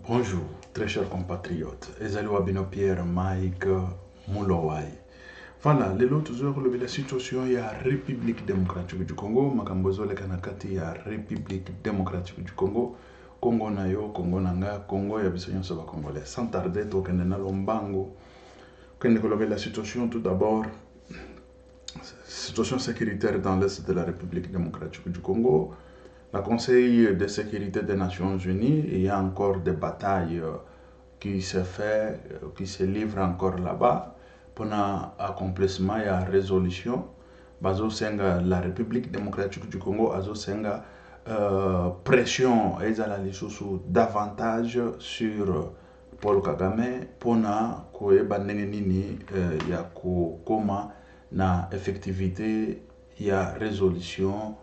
Bonjour, très chers compatriotes. Ezali Wabino Pierre Mike Moulowai. Voilà, les autres toujours la situation il y a République démocratique du Congo, makambozo le kanakati ya République démocratique du Congo, Congo na yo, Congo nanga, Congo ya biso nyonso ba congolais. Sans tarder to kende na lombango. Kende ko la situation tout d'abord situation sécuritaire dans l'est de la République démocratique du Congo. Le Conseil de sécurité des Nations Unies, il y a encore des batailles qui se fait, qui se livrent encore là-bas. Pour l'accomplissement et la résolution, bazo senga la République démocratique du Congo, bazo senga pression et la davantage sur Paul Kagame pour na koeba nini ya koma na effectivité ya résolution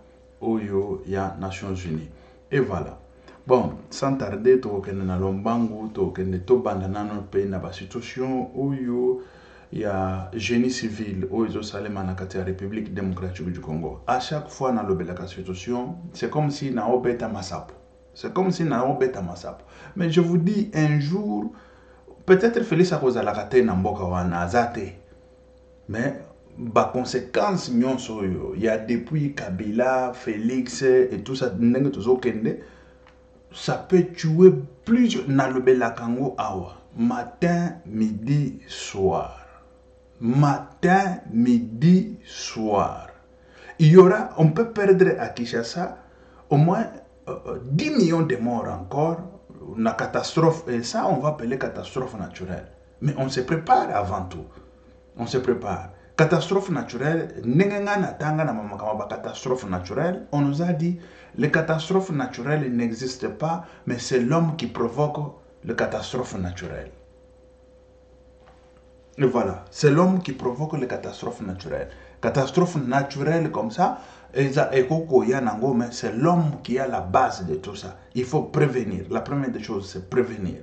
Oyo ya Nations Unies. Et voilà. Bon, sans tarder, to kende na lombangu, to kende to bandana no pays na ba situation Oyo ya génie civil Oyo salema na kati ya République démocratique du Congo. À chaque fois na lobela ka situation, c'est comme si na obeta masapo. C'est comme si na obeta masapo. Mais je vous dis un jour, peut-être Félix akozala kate na mboka wana azate. Mais ba conséquence nyonso yo il y a depuis Kabila, Félix et tout ça ndenge tozo kende ça peut tuer plusieurs na lobela kango awa matin midi soir il y aura on peut perdre à Kinshasa au moins 10 millions de morts encore na catastrophe et ça on va appeler catastrophe naturelle mais on se prépare avant tout on se prépare. Catastrophe naturelle, catastrophe naturelle, on nous a dit les catastrophes naturelles n'existent pas, mais c'est l'homme qui provoque les catastrophes naturelles. Et voilà, c'est l'homme qui provoque les catastrophes naturelles. Catastrophes naturelles comme ça, mais c'est l'homme qui a la base de tout ça. Il faut prévenir. La première des choses, c'est prévenir.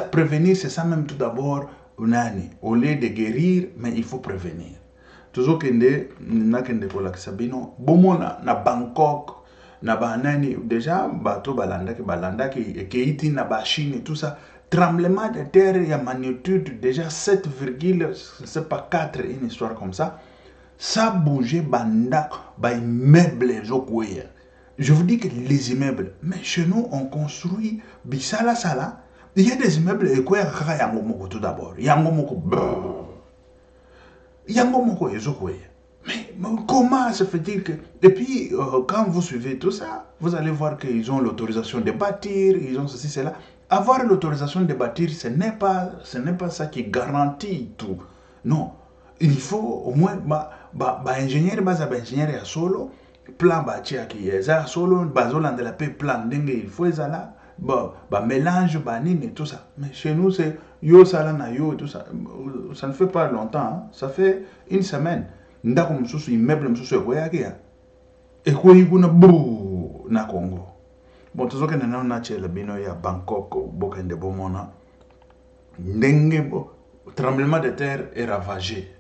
Prévenir, c'est ça même tout d'abord. Au lieu de guérir, mais il faut prévenir. Toujours kende na kende kola kisabino bomona na Bangkok na banani déjà bato balanda ki keiti na ba Chine tout ça tremblement de terre il y a magnitude déjà 7, c'est pas 4 une histoire comme ça bougeait banda ba immeuble zokoya. Je vous dis que les immeubles mais chez nous on construit bisala sala. Il y a des immeubles et quoi yango moko tout d'abord. Yango moko mais comment se fait-il que et puis quand vous suivez tout ça, vous allez voir qu'ils ont l'autorisation de bâtir, ils ont ceci cela. Avoir l'autorisation de bâtir, ce n'est pas ça qui garantit tout. Non, il faut au moins ingénieur ingénieur ya solo plan bâtir qui est solo bazoland de la paix plan dingue il faut ça mélange banine tout ça mais chez nous c'est yo salana yo tout ça ça ne fait pas longtemps hein? Ça fait une semaine ndako mususu immeuble mususu ekoyaki ya ekoyi kuna bu na Congo bon tozoke na na chela bino ya Bangkok bokende bomona ndenge tremblement de terre est ravagé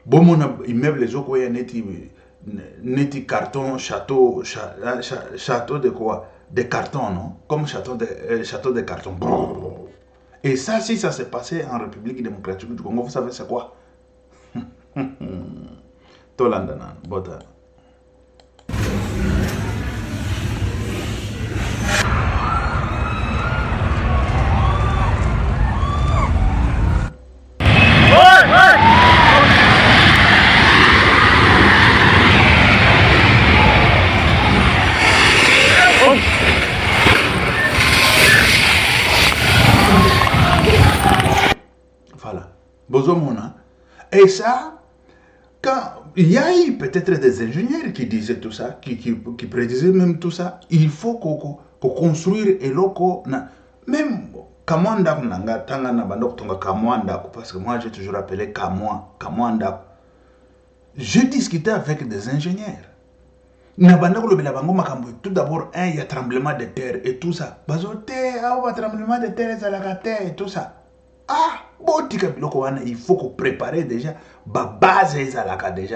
bomona immeuble ezokoya neti carton château de quoi de carton, non? Comme château de carton. Et ça, si ça s'est passé en République démocratique du Congo, vous savez c'est quoi? Tolandana, bota. Et ça, quand il y a eu peut-être des ingénieurs qui disaient tout ça, qui prédisaient même tout ça, il faut qu'on construire et loco, même Kamwanda, parce que moi j'ai toujours appelé Kamwanda. J'ai discuté avec des ingénieurs. Tout d'abord, il y a tremblement de terre et tout ça. Tremblement de terre et tout ça. Ah, il faut qu'on prépare déjà, base déjà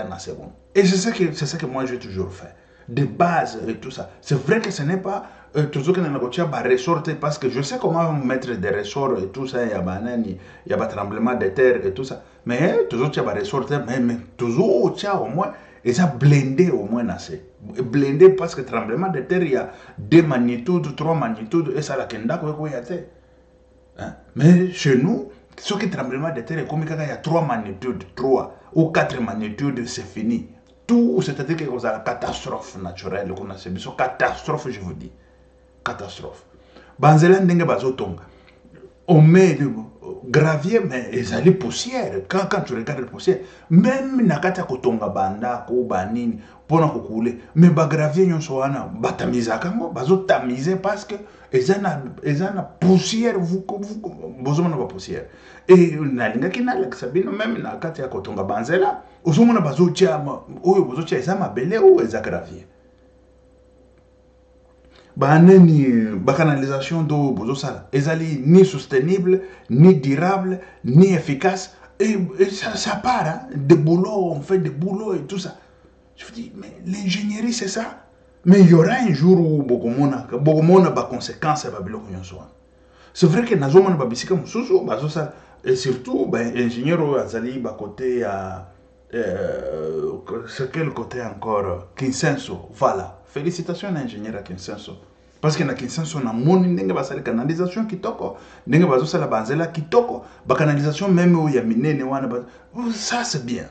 na seconde. Et c'est ça que moi j'ai toujours fait. de base et tout ça. C'est vrai que ce n'est pas toujours que nous avons ressortir parce que je sais comment mettre des ressorts et tout ça, il y a banani, il y a tremblement de terre et tout ça. Mais toujours tu as ressortir, mais toujours tu as au moins, et ça blindé au moins assez. Blindé parce que tremblement de terre, il y a 2 magnitudes, 3 magnitudes, et ça la kenda quoi y a. Mais chez nous, ce qui est tremblement de terre, comme il y a 3 magnitudes, 3 ou 4 magnitudes, c'est fini. Tout, c'est-à-dire que vous avez la catastrophe naturelle, qu'on a subi, catastrophe, je vous dis. Catastrophe. Banzela ndenge bazotonga. On met le gravier, mais ils allaient poussière. Quand tu regardes la poussière, même nakata kotonga banda, ko banini, pona kokule, mais ba gravier nyonso wana, batamiza kango, bazotamiser parce que ils ont poussière, vous besoin de poussière. Et nalinga kinala sabino même nakata kotonga banzela, uzomona bazotia, oyo bazotia ezama bele ou eza gravier. Ba canalisation d'eau bozosala ezali ni soutenable, ni durable, ni efficace et ça part hein, de boulot, on fait des boulots et tout ça. Je vous dis mais l'ingénierie c'est ça. Mais il y aura un jour où bokomona ba conséquences ba biloko nyonso. C'est vrai que nazomona ba bisika mususu bazosala et surtout ben ingénieur azali ba côté à c'est quel côté encore Kinsenso, voilà. Félicitations à l'ingénieur à Kinsenso. Parce que na Kinsenso na moni ndenge basali canalisation kitoko, ndenge bazosala banzela kitoko, ba canalisation même où il y a minene wana ça c'est bien.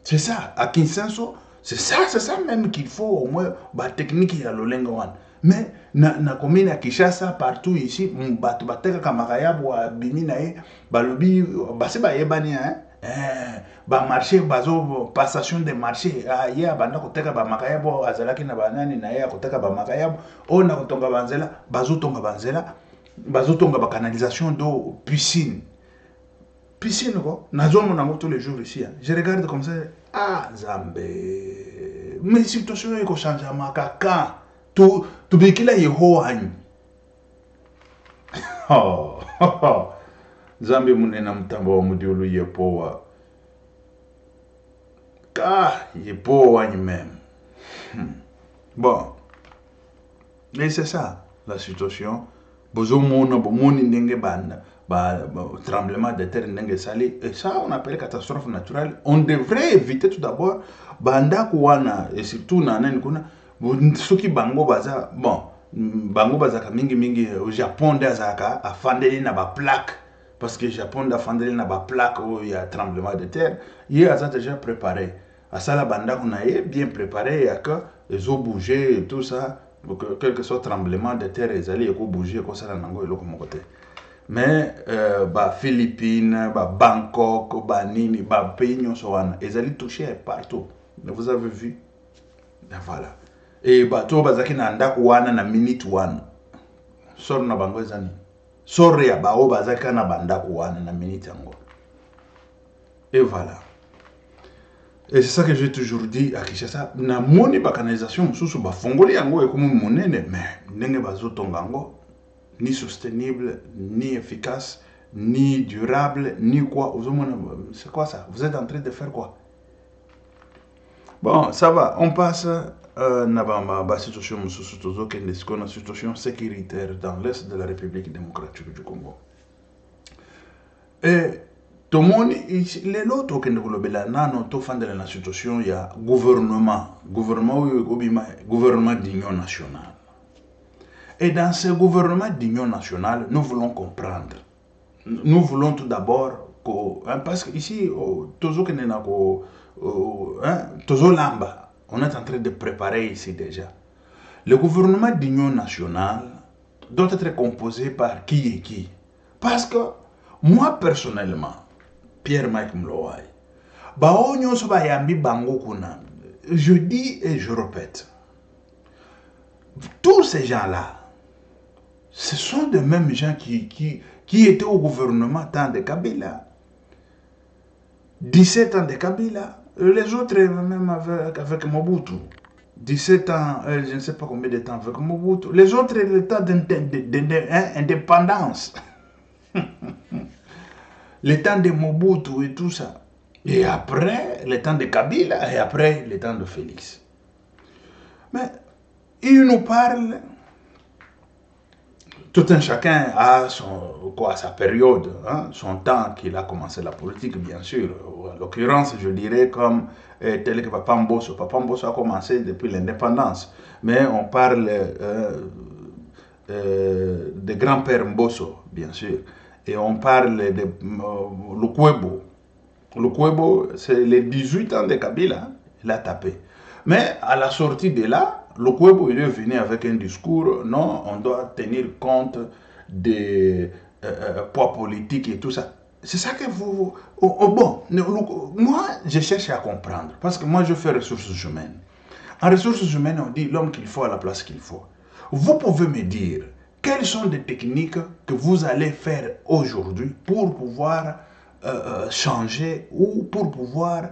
C'est ça à Kinsenso, c'est ça même qu'il faut au moins ba technique ya lolenga wana. Mais na commune à Kinshasa partout ici, bato bateka kamakayabo bimi na ye, balobi base ba yebani hein. Ba marché bazo passation de marché ye abanda koteka ba makayabo azalaki na banani na ye koteka ba makayabo o na kotonga banzela bazotonga ba canalisation d'eau piscine quoi nazomo nango tous les jours ici hein. Je regarde comme ça Zambé mais situation iko changer makaka tu bikila yehoani Zambé munena mtamba wa mudiulu yepowa yepowa même. Bon, mais c'est ça la situation. Bozo mona bomoni ndenge banda tremblement de terre ndenge sali et ça on appelle catastrophe naturelle. On devrait éviter tout d'abord banda kuwana et surtout na nani kuna soki bango baza bon bango bazaka mingi au Japon d'azaka afandeli na ba plaque. Parce que le Japon a fait une plaque où il y a tremblement de terre, il a déjà préparé. À ça, la bande qu'on a bien préparé, il y a que les eaux bougées et tout ça, quel que soit tremblement de terre, ils allaient bouger comme ça dans le côté. Mais Philippines, Bangkok, Nini, pays ils allaient toucher partout. Vous avez vu? Voilà. Et bateau bazaki na ndaku wana na minute one. Sort na bango ezani. Sorry ya bao bazaka na bandako wana na minute yango. Et voilà. Et c'est ça que j'ai toujours dit à Kinshasa, na moni ba canalisation mususu ba fongoli yango e comme monene mais ndenge bazotonga yango ni soutenable, ni efficace, ni durable, ni quoi. C'est quoi ça? Vous êtes en train de faire quoi? Bon, ça va, on passe à la situation une situation sécuritaire dans l'est de la République démocratique du Congo. Et tout le monde, les autres qui ont été dans la situation, il y a gouvernement d'union nationale. Et dans ce gouvernement d'union nationale, nous voulons comprendre. Nous voulons tout d'abord, parce qu'ici, on est en train de préparer ici déjà. Le gouvernement d'union nationale doit être composé par qui et qui. Parce que moi personnellement, Pierre-Mike Mlowai, je dis et je répète, tous ces gens-là, ce sont les mêmes gens qui étaient au gouvernement tant de Kabila. 17 ans de Kabila, les autres même avec Mobutu. 17 ans, je ne sais pas combien de temps avec Mobutu. Les autres, le temps d'indépendance. Le temps de Mobutu et tout ça. Et après, le temps de Kabila et après, le temps de Félix. Mais Il nous parle, tout un chacun a sa période, hein, son temps qu'il a commencé la politique, bien sûr. En l'occurrence, je dirais comme tel que Papa Mbosso. Papa Mbosso a commencé depuis l'indépendance. Mais on parle de grand-père Mbosso, bien sûr. Et on parle de Lukwebo. Lukwebo, c'est les 18 ans de Kabila, il a tapé. Mais à la sortie de là, Lukwebo, il est venu avec un discours, non, on doit tenir compte des poids politiques et tout ça. C'est ça que vous... bon, moi, je cherche à comprendre, parce que moi, je fais ressources humaines. En ressources humaines, on dit l'homme qu'il faut à la place qu'il faut. Vous pouvez me dire quelles sont les techniques que vous allez faire aujourd'hui pour pouvoir changer ou pour pouvoir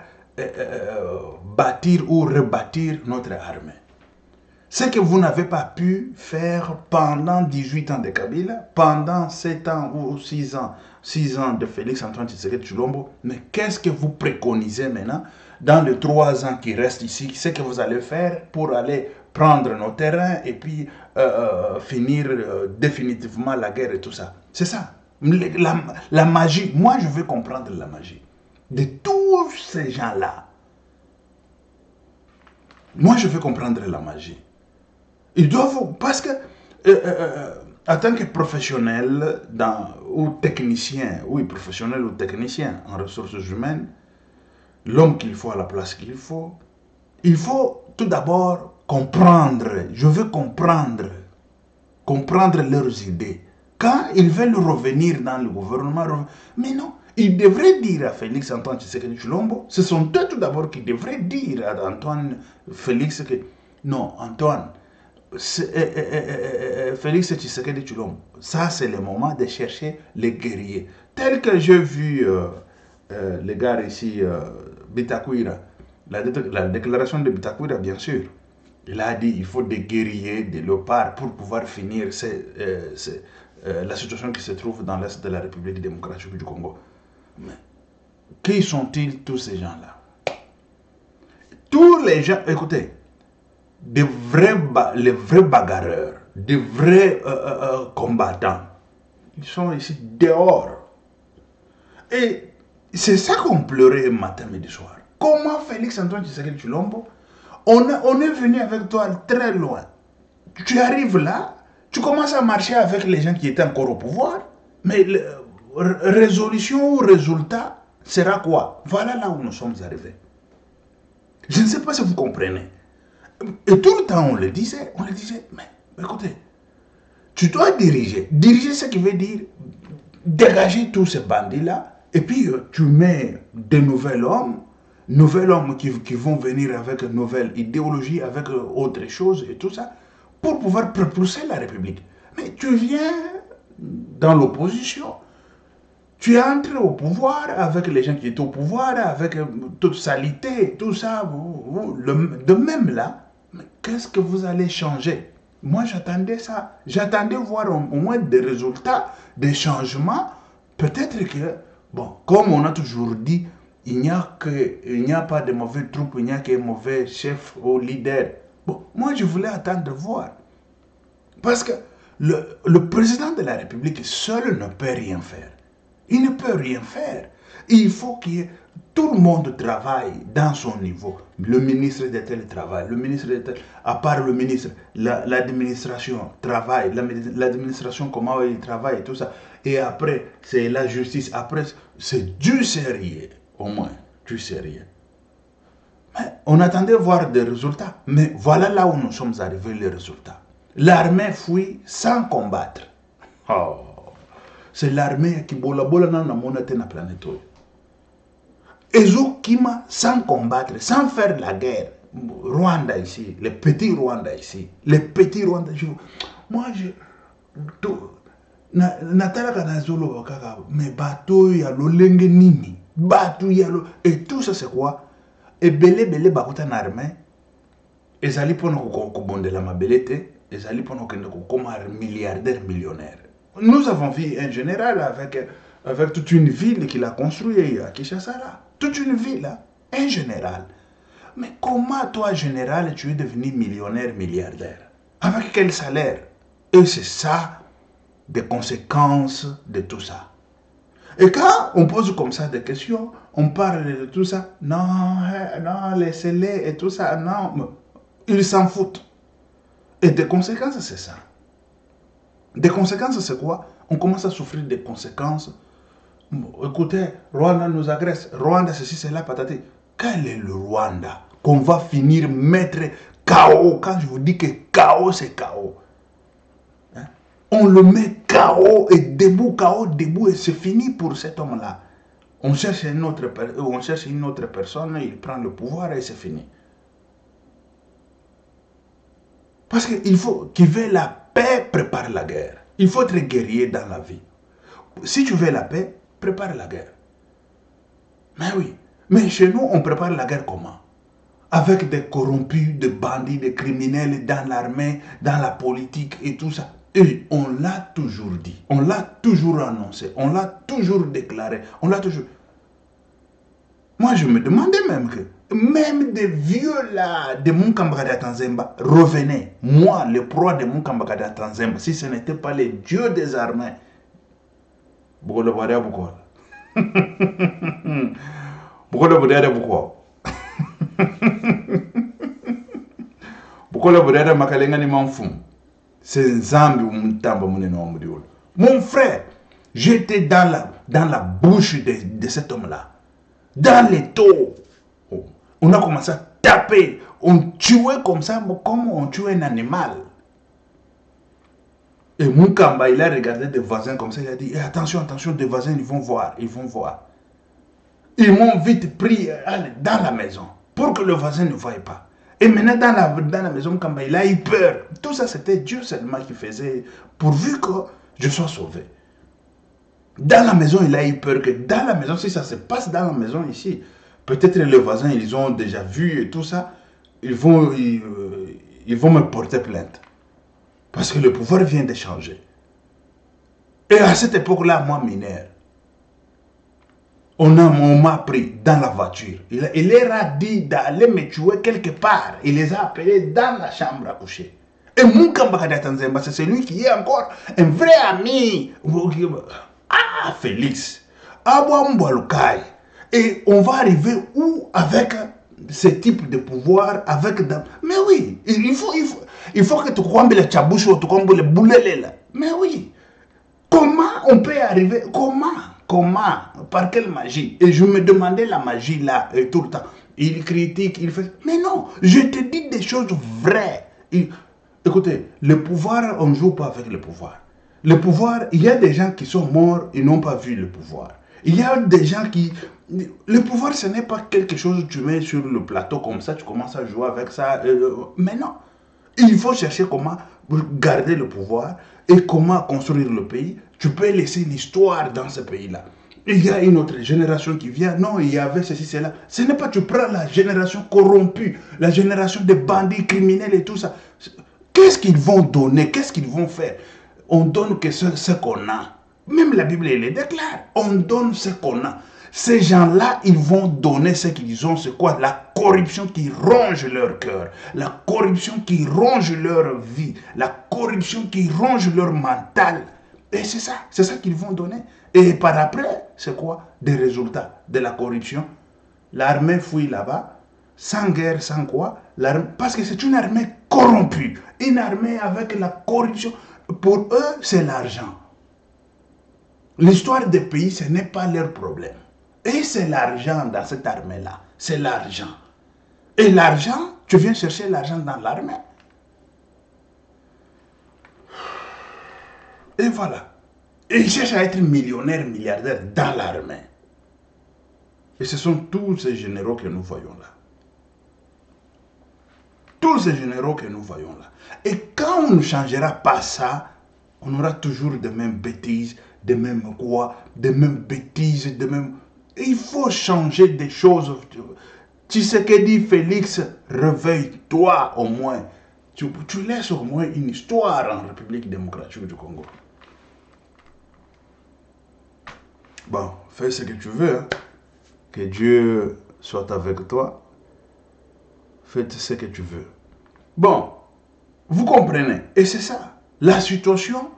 bâtir ou rebâtir notre armée. Ce que vous n'avez pas pu faire pendant 18 ans de Kabila, pendant 7 ans ou 6 ans de Félix Antoine Tshisekedi Tshilombo, mais qu'est-ce que vous préconisez maintenant dans les 3 ans qui restent ici? Ce que vous allez faire pour aller prendre nos terrains et puis finir définitivement la guerre et tout ça. C'est ça. La magie, moi je veux comprendre la magie de tous ces gens-là. Moi je veux comprendre la magie. Ils doivent, parce que en tant que professionnel ou technicien, oui, professionnel ou technicien en ressources humaines, l'homme qu'il faut à la place qu'il faut, il faut tout d'abord comprendre. Je veux comprendre leurs idées. Quand ils veulent revenir dans le gouvernement, mais non, ils devraient dire à Félix Antoine Tshisekedi Tshilombo, ce sont eux tout d'abord qui devraient dire à Antoine Félix que non, Antoine, Félix Tshisekedi Tshilombo, ça c'est le moment de chercher les guerriers. Tel que j'ai vu les gars ici, Bitakwira, la déclaration de Bitakwira, bien sûr. Il a dit qu'il faut des guerriers, des léopards pour pouvoir finir la situation qui se trouve dans l'Est de la République démocratique du Congo. Mais qui sont-ils tous ces gens-là? Tous les gens, écoutez, les vrais bagarreurs, des vrais combattants, ils sont ici dehors. Et c'est ça qu'on pleurait matin, midi, soir. Comment Félix Antoine Tshisekedi Tshilombo, on est venu avec toi très loin. Tu arrives là, tu commences à marcher avec les gens qui étaient encore au pouvoir, mais résolution ou résultat sera quoi? Voilà là où nous sommes arrivés. Je ne sais pas si vous comprenez. Et tout le temps, on le disait, mais écoutez, tu dois diriger. Diriger, ce qui veut dire dégager tous ces bandits-là, et puis tu mets de nouveaux hommes qui vont venir avec une nouvelle idéologie, avec autre chose et tout ça, pour pouvoir propulser la République. Mais tu viens dans l'opposition, tu entres au pouvoir avec les gens qui étaient au pouvoir, avec toute saleté, tout ça, de même là, mais qu'est-ce que vous allez changer? Moi, j'attendais ça. J'attendais voir au moins des résultats, des changements. Peut-être que, bon, comme on a toujours dit, il n'y a pas de mauvais troupes, il n'y a qu'un mauvais chef ou leader. Bon, moi, je voulais attendre voir. Parce que le président de la République seul ne peut rien faire. Il ne peut rien faire. Il faut que tout le monde travaille dans son niveau. Le ministre de tel travaille, le ministre de tel, à part le ministre, l'administration travaille, l'administration comment il travaille, tout ça. Et après, c'est la justice. Après, c'est du sérieux, au moins, du sérieux. Mais on attendait voir des résultats. Mais voilà là où nous sommes arrivés, les résultats. L'armée fuit sans combattre. Oh. C'est l'armée qui bola na monate na planète. Ezo Kima sans combattre, sans faire la guerre. Rwanda ici, les petits Rwanda ici, les petits Rwanda. Moi, Natala Kanazolo Kaka, mais bateau ya lolenge nini, bateau ya lo, et tout ça c'est quoi? Et belé bakota na armée, ezali pono ko bonde la mabelete, ezali pono ko comme milliardaire millionnaire. Nous avons vu un général avec toute une ville qu'il a construite à Kinshasa là. Toute une ville là, un général. Mais comment toi général tu es devenu millionnaire, milliardaire? Avec quel salaire? Et c'est ça, des conséquences de tout ça. Et quand on pose comme ça des questions, on parle de tout ça. Non, non, laissez-les et tout ça. Non, ils s'en foutent. Et des conséquences, c'est ça. Des conséquences, c'est quoi? On commence à souffrir des conséquences. Écoutez, Rwanda nous agresse. Rwanda, ceci, cela, patati. Quel est le Rwanda qu'on va finir mettre KO? Quand je vous dis que KO, c'est KO. Hein? On le met KO et debout, KO, debout, et c'est fini pour cet homme-là. On cherche une autre personne, il prend le pouvoir et c'est fini. Parce qu'il faut qu'il veut la paix, prépare la guerre. Il faut être guerrier dans la vie. Si tu veux la paix, prépare la guerre. Mais oui. Mais chez nous, on prépare la guerre comment? Avec des corrompus, des bandits, des criminels dans l'armée, dans la politique et tout ça. Et on l'a toujours dit. On l'a toujours annoncé. On l'a toujours déclaré. On l'a toujours... Moi, je me demandais même que même des vieux là de Munkambagada Tanzemba revenaient. Moi, le proie de Munkambagada Tanzemba, si ce n'était pas les dieux des armées. Pourquoi le voir pourquoi? Pourquoi le voir pourquoi? Pourquoi le voir Makalenga ni Manfum? C'est Zambi ou Muntamba Muneno. Mon frère, j'étais dans la bouche de cet homme-là. Dans les taux. On a commencé à taper. On tuait comme ça, comme on tuait un animal. Et Mukamba, il a regardé des voisins comme ça, il a dit, attention, attention, des voisins, ils vont voir, ils vont voir. Ils m'ont vite pris dans la maison, pour que le voisin ne voie pas. Et maintenant, dans la maison, Mukamba, il a eu peur. Tout ça, c'était Dieu seulement qui faisait, pourvu que je sois sauvé. Dans la maison, il a eu peur que dans la maison, si ça se passe dans la maison ici, peut-être les voisins, ils ont déjà vu et tout ça, ils vont me porter plainte. Parce que le pouvoir vient de changer. Et à cette époque-là, moi, mineur, on m'a pris dans la voiture. Il leur a dit d'aller me tuer quelque part. Il les a appelés dans la chambre à coucher. Et Munkambagada Tanzemba, c'est celui qui est encore un vrai ami. Ah, Félix. Et on va arriver où avec ce type de pouvoir, avec... Mais oui, il faut que tu comptes les tchabouches ou tu comptes les boulets là. Mais oui. Comment on peut arriver? Comment? Par quelle magie? Et je me demandais la magie là, et tout le temps. Il critique, il fait... Mais non, je te dis des choses vraies. Écoutez, le pouvoir, on ne joue pas avec le pouvoir. Le pouvoir, il y a des gens qui sont morts, ils n'ont pas vu le pouvoir. Il y a des gens qui... Le pouvoir, ce n'est pas quelque chose que tu mets sur le plateau comme ça, tu commences à jouer avec ça. Mais non. Il faut chercher comment garder le pouvoir et comment construire le pays. Tu peux laisser l'histoire dans ce pays-là. Il y a une autre génération qui vient. Non, il y avait ceci, cela. Ce n'est pas tu prends la génération corrompue, la génération des bandits criminels et tout ça. Qu'est-ce qu'ils vont donner? Qu'est-ce qu'ils vont faire? On donne que ce qu'on a. Même la Bible, elle le déclare. On donne ce qu'on a. Ces gens-là, ils vont donner ce qu'ils ont. C'est quoi? La corruption qui ronge leur cœur. La corruption qui ronge leur vie. La corruption qui ronge leur mental. Et c'est ça qu'ils vont donner. Et par après, c'est quoi? Des résultats de la corruption. L'armée fouille là-bas, sans guerre, sans quoi? Parce que c'est une armée corrompue. Une armée avec la corruption. Pour eux, c'est l'argent. L'histoire des pays, ce n'est pas leur problème. Et c'est l'argent dans cette armée-là. C'est l'argent. Et l'argent, tu viens chercher l'argent dans l'armée. Et voilà. Et ils cherchent à être millionnaires, milliardaires dans l'armée. Et ce sont tous ces généraux que nous voyons là. Tous ces généraux que nous voyons là. Et quand on ne changera pas ça, on aura toujours des mêmes bêtises, des mêmes quoi, des mêmes bêtises, des mêmes... Il faut changer des choses. Tu sais que dit Félix, réveille-toi au moins. Tu laisses au moins une histoire en République démocratique du Congo. Bon, fais ce que tu veux. Hein. Que Dieu soit avec toi. Fais ce que tu veux. Bon, Vous comprenez? Et c'est ça. La situation,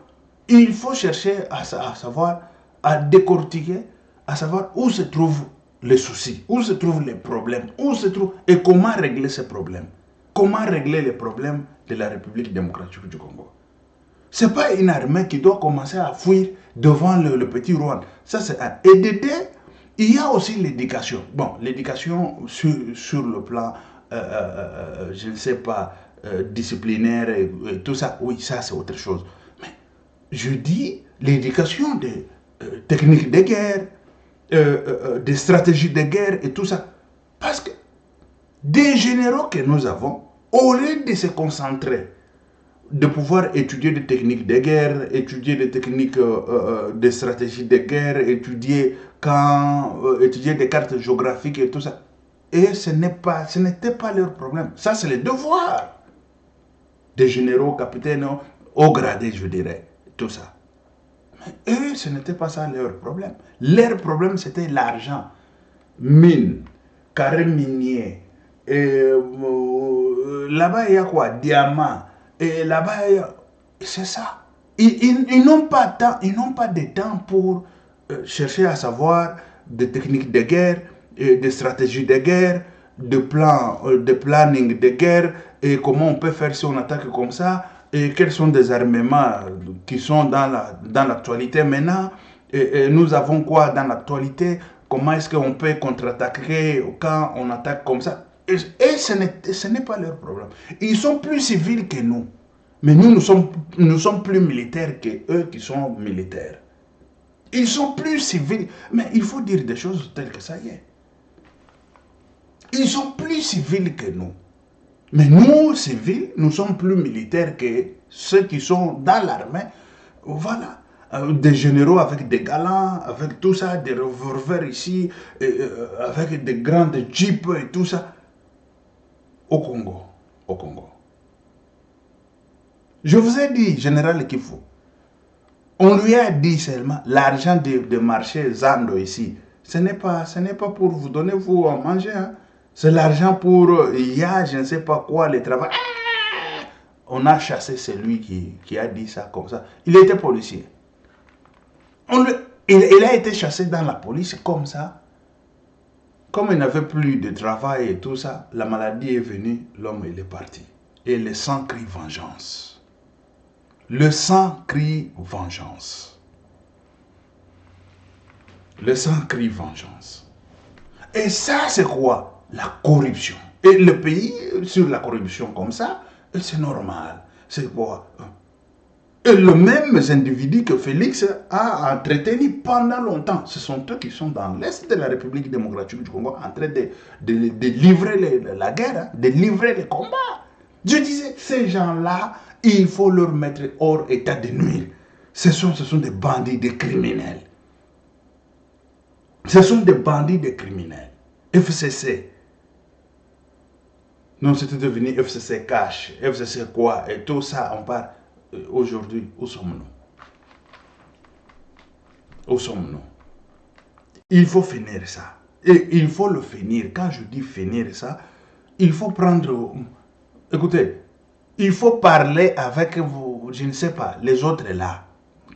il faut chercher à savoir, à décortiquer, à savoir où se trouvent les soucis, où se trouvent les problèmes, où se trouvent et comment régler ces problèmes. Comment régler les problèmes de la République démocratique du Congo. Ce n'est pas une armée qui doit commencer à fuir devant le petit Rwanda. Ça, c'est un. Et dedans, il y a aussi l'éducation. Bon, l'éducation sur le plan, je ne sais pas, disciplinaire et tout ça, oui, ça c'est autre chose. Mais je dis l'éducation des techniques de guerre, des stratégies de guerre et tout ça. Parce que des généraux que nous avons, au lieu de se concentrer, de pouvoir étudier des techniques de guerre, étudier des techniques des stratégies de guerre, étudier des cartes géographiques et tout ça. Et ce n'était pas leur problème. Ça, c'est le devoir des généraux, capitaines, haut gradés, je dirais, tout ça. Mais eux, ce n'était pas ça leur problème. Leur problème, c'était l'argent. Mine, carré minier. Là-bas, il y a quoi? Diamant. Et là-bas, c'est ça. Ils n'ont pas de temps pour chercher à savoir des techniques de guerre, des stratégies de guerre, de planning de guerre, et comment on peut faire si on attaque comme ça, et quels sont des armements qui sont dans l'actualité maintenant, et nous avons quoi dans l'actualité, comment est-ce qu'on peut contre-attaquer quand on attaque comme ça. Et ce n'est pas leur problème. Ils sont plus civils que nous. Mais nous sommes plus militaires que eux qui sont militaires. Ils sont plus civils. Mais il faut dire des choses telles que ça y est. Ils sont plus civils que nous. Mais nous, civils, nous sommes plus militaires que ceux qui sont dans l'armée. Voilà. Des généraux avec des galants, avec tout ça, des revolvers ici, avec des grandes jeeps et tout ça. Au Congo. Au Congo. Je vous ai dit, général Kifo, on lui a dit seulement l'argent de marché Zando ici. Ce n'est pas pour vous donner vous à manger. Hein. C'est l'argent pour, il y a je ne sais pas quoi, le travail. On a chassé celui qui a dit ça comme ça. Il était policier. Il a été chassé dans la police comme ça. Comme il n'avait plus de travail et tout ça, la maladie est venue, l'homme il est parti. Et le sang crie vengeance. Le sang crie vengeance. Le sang crie vengeance. Et ça, c'est quoi? La corruption. Et le pays, sur la corruption comme ça, c'est normal. C'est quoi? Et les mêmes individus que Félix a entretenu pendant longtemps, ce sont eux qui sont dans l'Est de la République démocratique du Congo en train de livrer la guerre, hein, de livrer les combats. Je disais, ces gens-là, il faut leur mettre hors état de nuire. Ce sont des bandits, des criminels. Ce sont des bandits, des criminels. FCC. Non, c'était devenu FCC cash, FCC quoi, et tout ça, on parle. Aujourd'hui, où sommes-nous? Où sommes-nous? Il faut finir ça. Et il faut le finir. Quand je dis finir ça, il faut prendre... Écoutez, il faut parler avec vous, je ne sais pas, les autres là.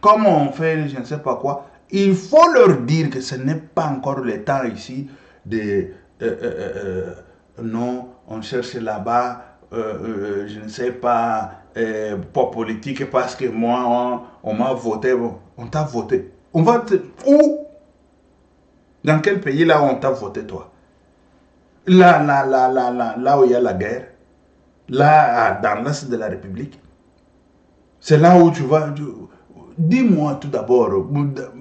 Comme on fait, je ne sais pas quoi, il faut leur dire que ce n'est pas encore le temps ici de... non, on cherche là-bas, je ne sais pas, pour politique, parce que moi, on m'a voté. On t'a voté. On va où? Dans quel pays là on t'a voté toi? Là où il y a la guerre. Là, dans l'Est de la République. C'est là où tu vas... Dis-moi tout d'abord,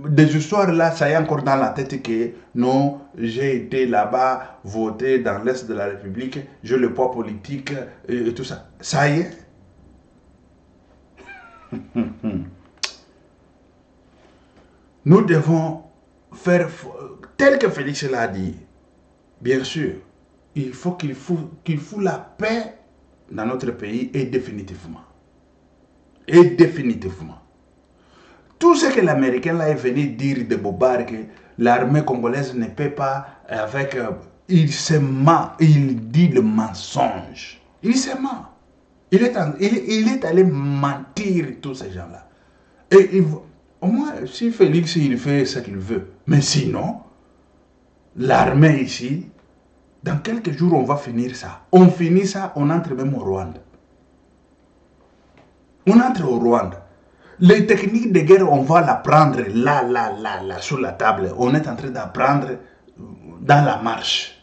des histoires là, ça y est encore dans la tête que non, j'ai été là-bas, voté dans l'Est de la République, j'ai le poids politique et tout ça. Ça y est. Nous devons faire, tel que Félix l'a dit, bien sûr, il faut qu'il fout la paix dans notre pays et définitivement. Et définitivement. Tout ce que l'Américain là est venu dire de Bobard, que l'armée congolaise ne peut pas avec... il se ment, il dit le mensonge. Il se ment. Il est allé mentir tous ces gens-là. Et au moins, si Félix, il fait ce qu'il veut. Mais sinon, l'armée ici, dans quelques jours, on va finir ça. On finit ça, on entre même au Rwanda. On entre au Rwanda. Les techniques de guerre, on va l'apprendre là, sur la table. On est en train d'apprendre dans la marche.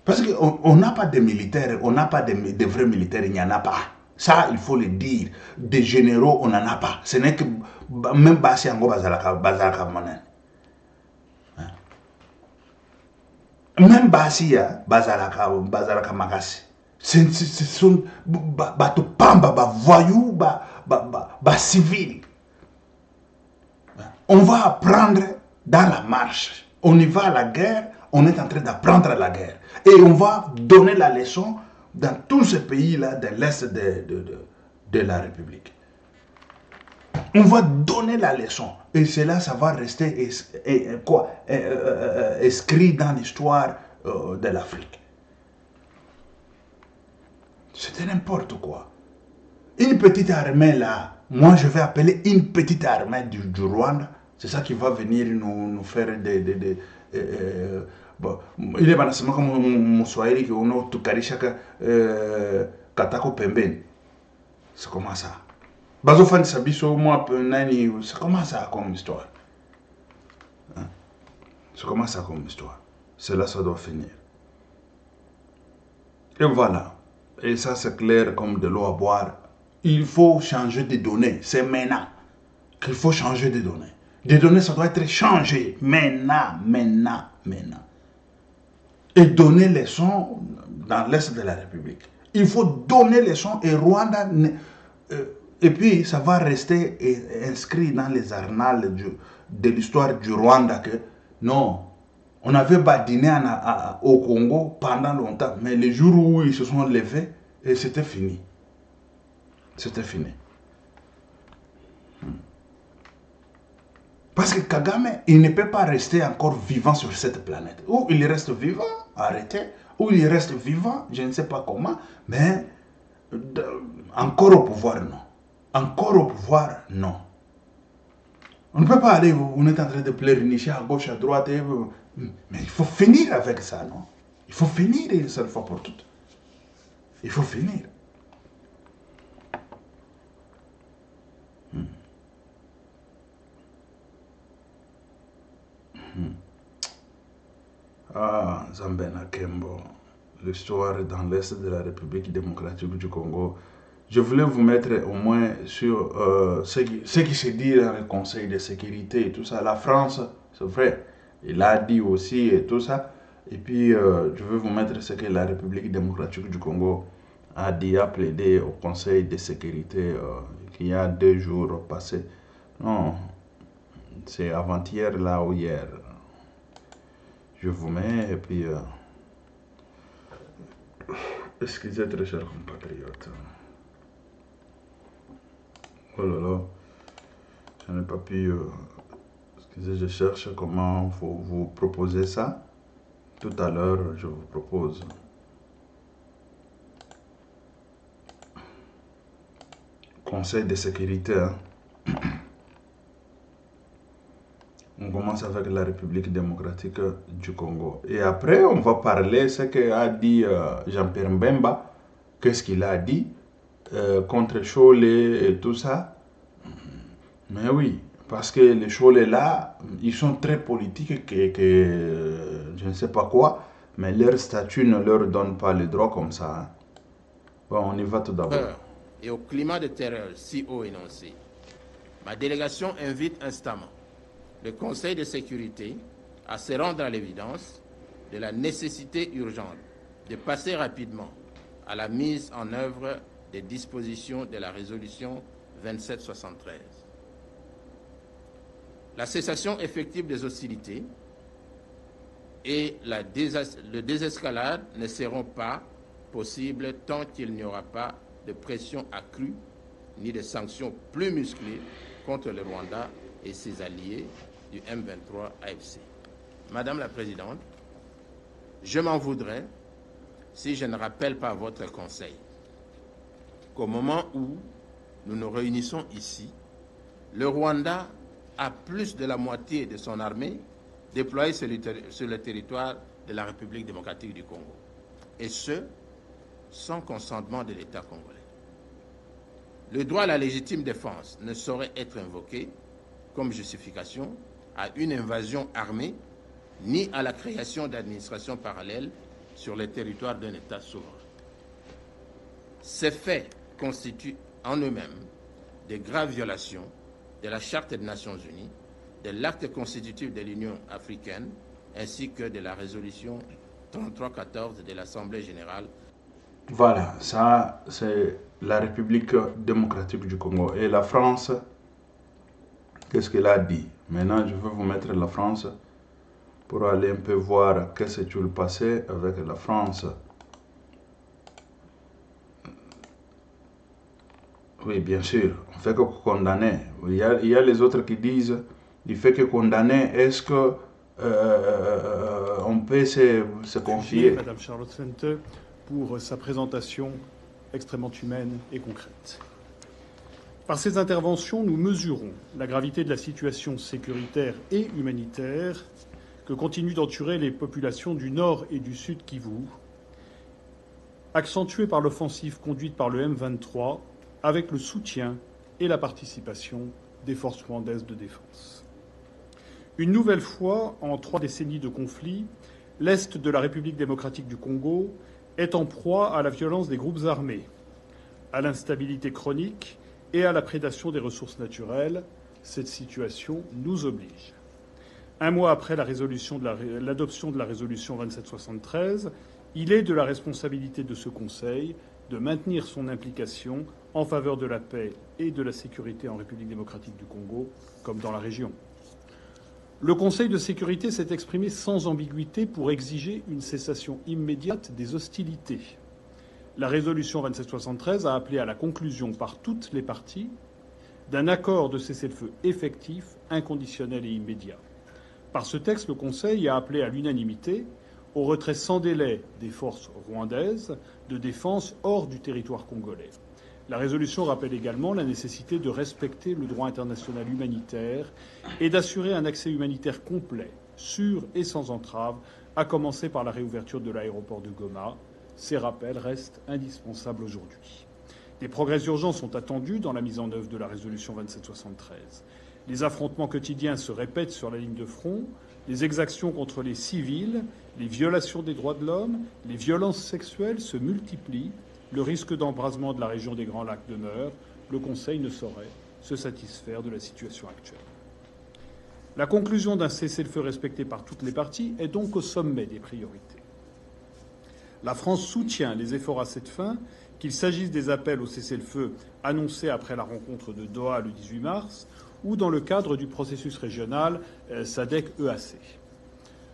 Parce qu'on n'a pas de militaires, on n'a pas de vrais militaires, il n'y en a pas. Ça, il faut le dire. Des généraux, on n'en a pas. Ce n'est que même Bassi Ango Bazalaka Manen. Même Bassi Bazalaka Magasi. Ce sont des pamba, des voyous, des civils. On va apprendre dans la marche. On y va à la guerre, on est en train d'apprendre la guerre. Et on va donner la leçon dans tous ces pays-là de l'Est de la République. On va donner la leçon. Et cela, ça va rester inscrit dans l'histoire de l'Afrique. C'était n'importe quoi. Une petite armée là, moi je vais appeler une petite armée du Rwanda. C'est ça qui va venir nous faire bon, il est banasema comme Moussouaïri qui on a tout karishaka katako pembeni. C'est comment ça? Bazofan sabiso moi nani, c'est comment ça comme histoire? Hein? C'est comment ça comme histoire? Cela ça doit finir. Et voilà. Et ça c'est clair comme de l'eau à boire. Il faut changer de données. C'est maintenant qu'il faut changer de données. Des données, ça doit être changé. Maintenant. Et donner les sons dans l'Est de la République. Il faut donner les sons et Rwanda... et puis, ça va rester inscrit dans les annales de l'histoire du Rwanda que non, on avait badiné au Congo pendant longtemps. Mais le jour où ils se sont levés, et c'était fini. C'était fini. Parce que Kagame, il ne peut pas rester encore vivant sur cette planète. Ou il reste vivant, arrêté, ou il reste vivant, je ne sais pas comment, mais encore au pouvoir, non. Encore au pouvoir, non. On ne peut pas aller, on est en train de pleurnicher à gauche, à droite, mais il faut finir avec ça, non? Il faut finir une seule fois pour toutes. Il faut finir. Ah, Zambena Kembo, l'histoire dans l'Est de la République démocratique du Congo. Je voulais vous mettre au moins sur ce qui se dit dans le Conseil de sécurité et tout ça. La France, c'est vrai, il a dit aussi et tout ça. Et puis, je veux vous mettre ce que la République démocratique du Congo a dit, a plaidé au Conseil de sécurité qu'il y a 2 jours passés. Non, c'est avant-hier là ou hier. Je vous mets et puis... excusez très chers compatriotes. Oh là là, je n'ai pas pu... excusez, je cherche comment vous proposer ça. Tout à l'heure, je vous propose. Conseil de sécurité. Hein. On commence avec la République démocratique du Congo. Et après, on va parler ce qu'a dit Jean-Pierre Mbemba. Qu'est-ce qu'il a dit contre Cholet et tout ça. Mais oui, parce que les Cholet là, ils sont très politiques que je ne sais pas quoi. Mais leur statut ne leur donne pas le droit comme ça. Hein. Bon, on y va tout d'abord. Et au climat de terreur si haut énoncé, ma délégation invite instamment le Conseil de sécurité à se rendre à l'évidence de la nécessité urgente de passer rapidement à la mise en œuvre des dispositions de la résolution 2773. La cessation effective des hostilités et le désescalade ne seront pas possibles tant qu'il n'y aura pas de pression accrue ni de sanctions plus musclées contre le Rwanda et ses alliés du M23 AFC. Madame la Présidente, je m'en voudrais si je ne rappelle pas votre conseil qu'au moment où nous nous réunissons ici, le Rwanda a plus de la moitié de son armée déployée sur le territoire de la République démocratique du Congo, et ce, sans consentement de l'État congolais. Le droit à la légitime défense ne saurait être invoqué comme justification à une invasion armée ni à la création d'administrations parallèles sur le territoire d'un État souverain. Ces faits constituent en eux-mêmes de graves violations de la Charte des Nations Unies, de l'acte constitutif de l'Union africaine, ainsi que de la résolution 3314 de l'Assemblée générale. Voilà, ça c'est la République démocratique du Congo. Et la France, qu'est-ce qu'elle a dit? Maintenant, je vais vous mettre la France pour aller un peu voir qu'est-ce qui s'est passé avec la France. Oui, bien sûr, on fait que condamner. Il y a les autres qui disent, du fait que condamner, est-ce que on peut se confier? Madame Charlotte Sente, pour sa présentation extrêmement humaine et concrète. Par ces interventions, nous mesurons la gravité de la situation sécuritaire et humanitaire que continuent d'endurer les populations du Nord et du Sud Kivu, accentuée par l'offensive conduite par le M23, avec le soutien et la participation des forces rwandaises de défense. Une nouvelle fois, en 3 décennies de conflit, l'Est de la République démocratique du Congo est en proie à la violence des groupes armés, à l'instabilité chronique et à la prédation des ressources naturelles. Cette situation nous oblige. Un mois après l'adoption de la résolution 2773, il est de la responsabilité de ce Conseil de maintenir son implication en faveur de la paix et de la sécurité en République démocratique du Congo, comme dans la région. Le Conseil de sécurité s'est exprimé sans ambiguïté pour exiger une cessation immédiate des hostilités. La résolution 2773 a appelé à la conclusion par toutes les parties d'un accord de cessez-le-feu effectif, inconditionnel et immédiat. Par ce texte, le Conseil a appelé à l'unanimité au retrait sans délai des forces rwandaises de défense hors du territoire congolais. La résolution rappelle également la nécessité de respecter le droit international humanitaire et d'assurer un accès humanitaire complet, sûr et sans entrave, à commencer par la réouverture de l'aéroport de Goma. Ces rappels restent indispensables aujourd'hui. Des progrès urgents sont attendus dans la mise en œuvre de la résolution 2773. Les affrontements quotidiens se répètent sur la ligne de front, les exactions contre les civils, les violations des droits de l'homme, les violences sexuelles se multiplient, le risque d'embrasement de la région des Grands Lacs demeure. Le Conseil ne saurait se satisfaire de la situation actuelle. La conclusion d'un cessez-le-feu respecté par toutes les parties est donc au sommet des priorités. La France soutient les efforts à cette fin, qu'il s'agisse des appels au cessez-le-feu annoncés après la rencontre de Doha le 18 mars ou dans le cadre du processus régional SADC-EAC.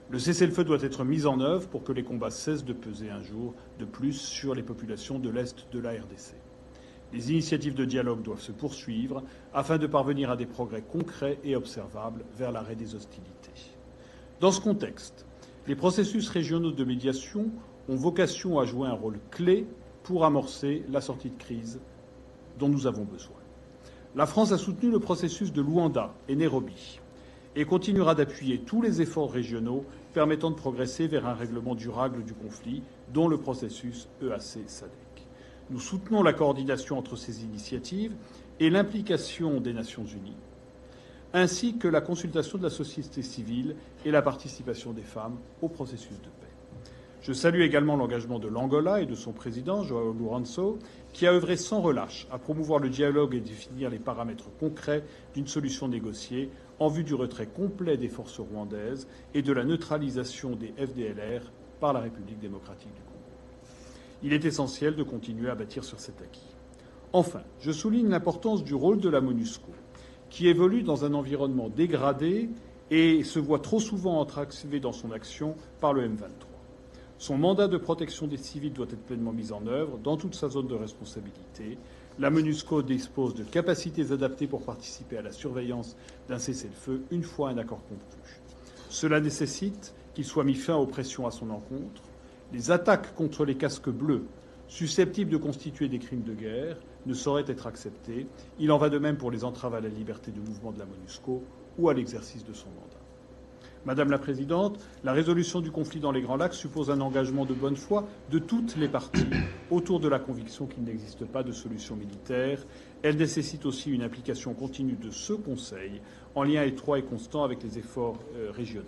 Le cessez-le-feu doit être mis en œuvre pour que les combats cessent de peser un jour de plus sur les populations de l'Est de la RDC. Les initiatives de dialogue doivent se poursuivre afin de parvenir à des progrès concrets et observables vers l'arrêt des hostilités. Dans ce contexte, les processus régionaux de médiation ont vocation à jouer un rôle clé pour amorcer la sortie de crise dont nous avons besoin. La France a soutenu le processus de Luanda et Nairobi et continuera d'appuyer tous les efforts régionaux permettant de progresser vers un règlement durable du conflit, dont le processus EAC-SADC. Nous soutenons la coordination entre ces initiatives et l'implication des Nations unies, ainsi que la consultation de la société civile et la participation des femmes au processus de paix. Je salue également l'engagement de l'Angola et de son président, João Lourenço, qui a œuvré sans relâche à promouvoir le dialogue et définir les paramètres concrets d'une solution négociée en vue du retrait complet des forces rwandaises et de la neutralisation des FDLR par la République démocratique du Congo. Il est essentiel de continuer à bâtir sur cet acquis. Enfin, je souligne l'importance du rôle de la MONUSCO, qui évolue dans un environnement dégradé et se voit trop souvent entravé dans son action par le M23. Son mandat de protection des civils doit être pleinement mis en œuvre dans toute sa zone de responsabilité. La MONUSCO dispose de capacités adaptées pour participer à la surveillance d'un cessez-le-feu une fois un accord conclu. Cela nécessite qu'il soit mis fin aux pressions à son encontre. Les attaques contre les casques bleus, susceptibles de constituer des crimes de guerre, ne saurait être acceptée. Il en va de même pour les entraves à la liberté de mouvement de la MONUSCO ou à l'exercice de son mandat. Madame la Présidente, la résolution du conflit dans les Grands Lacs suppose un engagement de bonne foi de toutes les parties autour de la conviction qu'il n'existe pas de solution militaire. Elle nécessite aussi une implication continue de ce Conseil, en lien étroit et constant avec les efforts régionaux.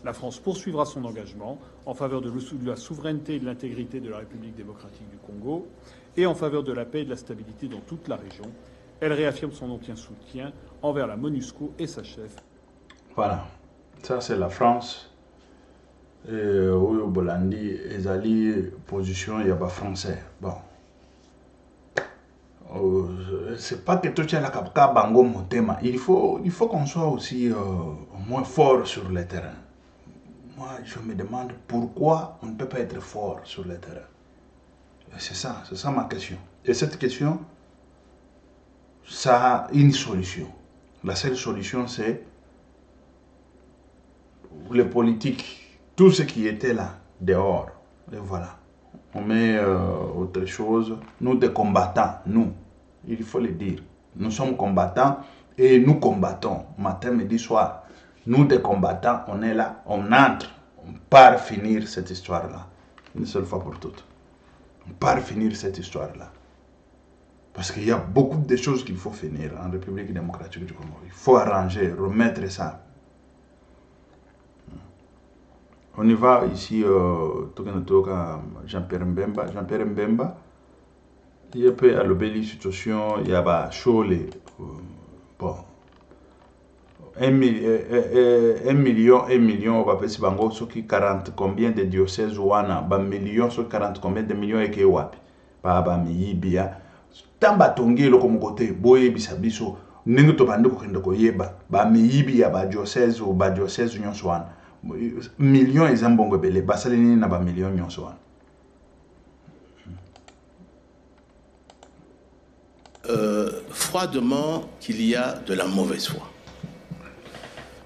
La France poursuivra son engagement en faveur de la souveraineté et de l'intégrité de la République démocratique du Congo et en faveur de la paix et de la stabilité dans toute la région. Elle réaffirme son entier soutien envers la MONUSCO et sa chef. Voilà, ça c'est la France. Oyo Bolandi, ezali position yaba français. Bon. C'est pas que tout tient la capta bango motema. Il faut qu'on soit aussi moins fort sur le terrain. Moi, je me demande pourquoi on ne peut pas être fort sur le terrain. C'est ça ma question. Et cette question, ça a une solution. La seule solution, c'est les politiques, tout ce qui était là, dehors. Et voilà. On met autre chose. Nous, des combattants, nous, il faut le dire. Nous sommes combattants et nous combattons matin, midi, soir. Nous, des combattants, on est là, on entre, on part finir cette histoire-là. Une seule fois pour toutes. On part finir cette histoire-là. Parce qu'il y a beaucoup de choses qu'il faut finir en République démocratique du Congo. Il faut arranger, remettre ça. On y va ici, Jean-Pierre Mbemba. Jean-Pierre Mbemba, il y a peu à l'obéli situation, il y a Chole. Bon. 1 million, on va faire si bango, ce qui 40 combien de diocèses ou un million, sur 40 combien de millions et qui wapi. Ba miyibia. Tamba tongi lo comme côté, boye bisabiso, ningu to bande ko kende ko yeba, ba miyibia ba diocèse ou ba diocèse union swan. Millions et zambongo bele, basalini na ba millions union swan. Froidement qu'il y a de la mauvaise foi.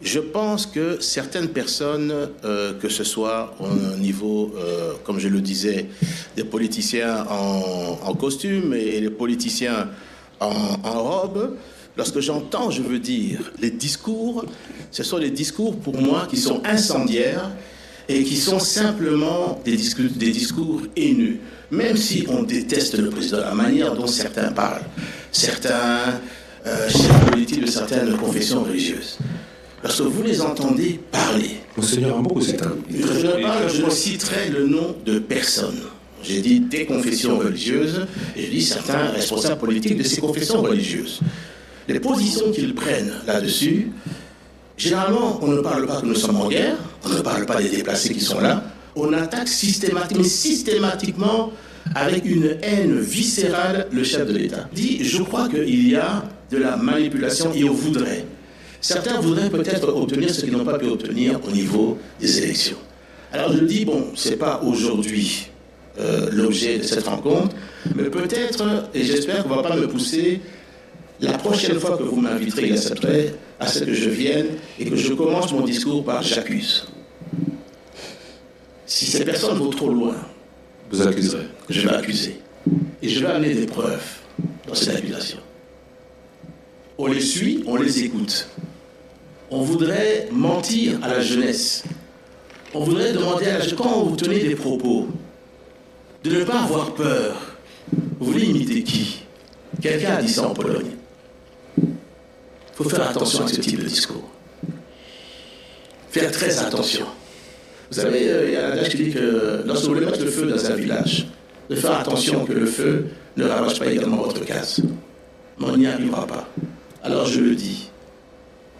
Je pense que certaines personnes, que ce soit au niveau, comme je le disais, des politiciens en costume et les politiciens en robe, lorsque j'entends, je veux dire, les discours, ce sont des discours pour moi qui sont incendiaires et qui sont simplement des discours haineux. Même si on déteste le président, la manière dont certains parlent, certains chefs politiques de certaines confessions religieuses. Lorsque vous les entendez parler, Monseigneur Amboko, c'est un... je ne citerai le nom de personne. J'ai dit des confessions religieuses, et je dis certains responsables politiques de ces confessions religieuses. Les positions qu'ils prennent là-dessus, généralement, on ne parle pas que nous sommes en guerre, on ne parle pas des déplacés qui sont là, on attaque systématiquement avec une haine viscérale le chef de l'État. Dit, je crois qu'il y a de la manipulation et on voudrait. Certains voudraient peut-être obtenir ce qu'ils n'ont pas pu obtenir au niveau des élections. Alors je dis, bon, ce n'est pas aujourd'hui l'objet de cette rencontre, mais peut-être, et j'espère qu'on ne va pas me pousser, la prochaine fois que vous m'inviterez, il accepterait à ce que je vienne et que je commence mon discours par « j'accuse ». Si ces personnes vont trop loin, Vous accuserez. je vais accuser. Et je vais amener des preuves dans cette accusation. On les suit, on les écoute. On voudrait mentir à la jeunesse. On voudrait demander à la jeunesse, quand vous tenez des propos, de ne pas avoir peur. Vous voulez imiter qui? Quelqu'un a dit ça en Pologne. Il faut faire attention à ce type de discours. Faire très attention. Vous savez, il y a un adage qui dit que lorsque vous voulez mettre le feu dans un village, de faire attention que le feu ne ravage pas également votre case. Mais on n'y arrivera pas. Alors je le dis,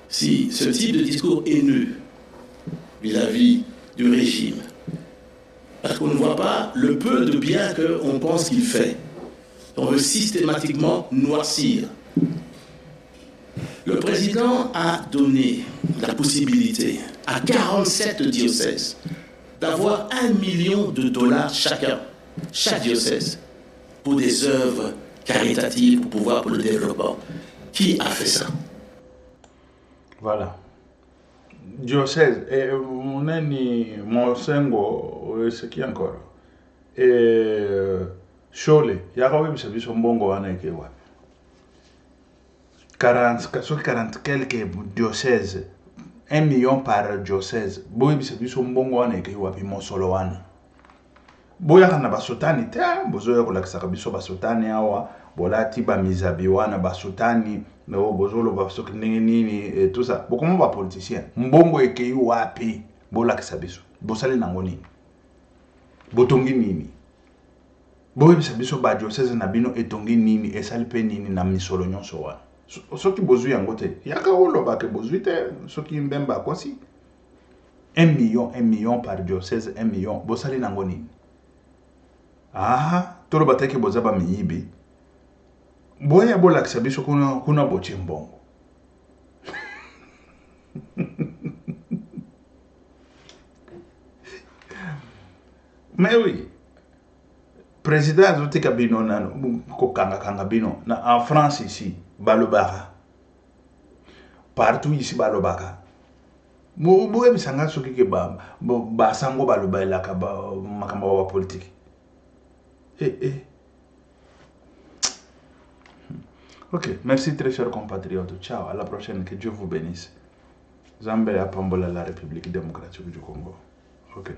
si ce type de discours haineux vis-à-vis du régime, parce qu'on ne voit pas le peu de bien qu'on pense qu'il fait, on veut systématiquement noircir. Le président a donné la possibilité à 47 diocèses d'avoir $1 million chacun, chaque diocèse, pour des œuvres caritatives, pour le développement. Qui a fait ça? Voilà. Diocèse, et on est ni Monsengo, ce qui encore. Et Shole, yaka webisa biso mbongo wana eke wapi. 40 quelques diocèses, 1 million par diocèse. Boye bisa biso mbongo wana eke wapi mosolo wana. Boya kana basotani te, bozoya kolakisaka biso basotani awa, bolati ba mizabi wana basotani, no bozolo basoki ndenge nini et tout ça. Bokomo ba politicien, mbongo eke wapi bolakisa biso. Bosali nango nini? Botongi nini? Boye bisa biso ba diocèse na bino etongi nini, esali pe nini na misolo nyonso wana. Soki bozui yango te, yaka oloba ke bozui te, soki mbemba kwasi. 1 million par diocèse, 1 million, bosali nango nini? Ah, tolo bataki bozaba miyibi. Boya bolakisa biso kuna boche mbongo. Mais oui, président azotika bino nano kokanga bino na en France ici balobaka. Partout ici balobaka. Boye bisanga soki ke ba sango balobaelaka ba makamba wa politique. Ok, merci très chers compatriotes. Ciao, à la prochaine, que Dieu vous bénisse. Zambé Apambola, la République démocratique du Congo. Ok.